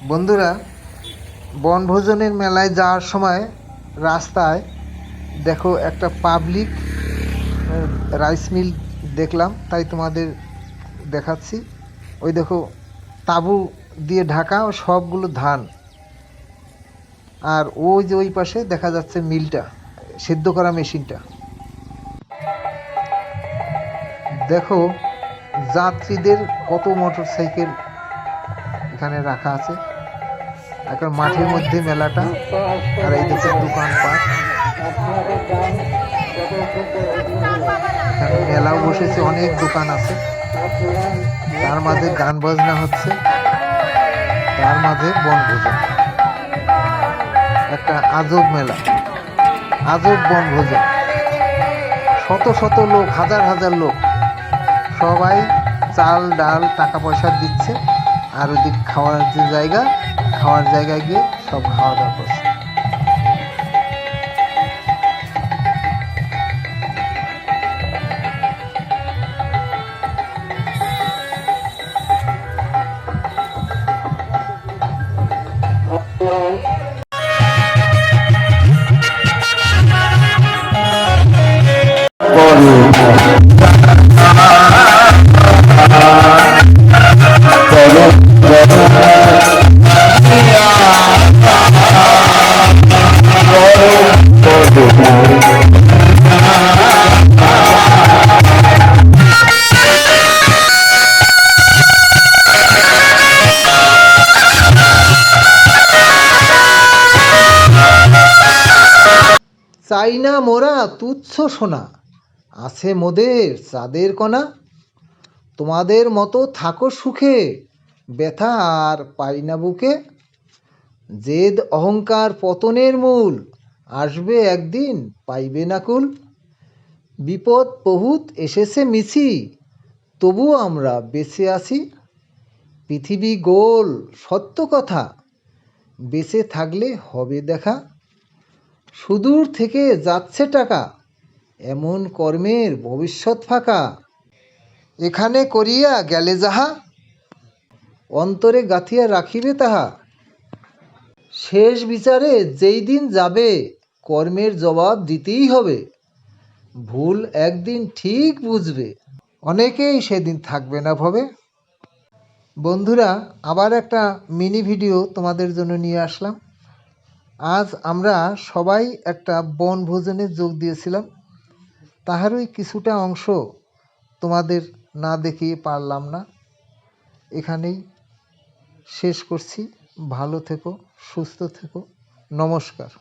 বন্ধুরা, বনভোজনের মেলায় যাওয়ার সময় রাস্তায় দেখো একটা পাবলিক রাইস মিল দেখলাম, তাই তোমাদের দেখাচ্ছি। ওই দেখো, তাঁবু দিয়ে ঢাকা, ও সবগুলো ধান। আর ওই যে ওই পাশে দেখা যাচ্ছে মিলটা, সেদ্ধ করা মেশিনটা। দেখো যাত্রীদের কত মোটর সাইকেল এখানে রাখা আছে। এখন মাঠের মধ্যে মেলাটা, আর এই দেখো দোকানপাট। এখানে মেলাও বসেছে, অনেক দোকান আছে, তার মাঝে গান বাজনা হচ্ছে, তার মাঝে বনভোজন। একটা আজব মেলা, আজব বনভোজন। শত শত লোক, হাজার হাজার লোক, সবাই চাল ডাল টাকা পয়সা দিচ্ছে, আর ওদিক খাওয়ার যে জায়গা, খাওয়ার জায়গায় গিয়ে সব খাওয়া দাওয়া করছে। চাই না মোরা তুচ্ছ সোনা, আছে মোদের চাঁদের কণা। তোমাদের মতো থাকো সুখে, ব্যথা আর পাই না বুকে। জেদ অহংকার পতনের মূল, আসবে একদিন পাইবে না কুল। বিপদ বহুত এসেছে মিছি, তবু আমরা বেঁচে আছি। পৃথিবী গোল সত্য কথা, বেঁচে থাকলে হবে দেখা। সুদূর থেকে যাচ্ছে টাকা, এমন কর্মের ভবিষ্যৎ ফাঁকা। এখানে করিয়া গেলে যাহা, অন্তরে গাঁথিয়া রাখিবে তাহা। শেষ বিচারে যেই দিন যাবে, কর্মের জবাব দিতেই হবে। ভুল একদিন ঠিক বুঝবে, অনেকেই সেদিন থাকবে না ভবে। বন্ধুরা, আবার একটা মিনি ভিডিও তোমাদের জন্য নিয়ে আসলাম। আজ আমরা সবাই একটা বনভোজনে যোগ দিয়েছিলাম, তাহারই কিছুটা অংশ তোমাদের না দেখিয়ে পারলাম না। এখানেই শেষ করছি। ভালো থেকো, সুস্থ থেকো, নমস্কার।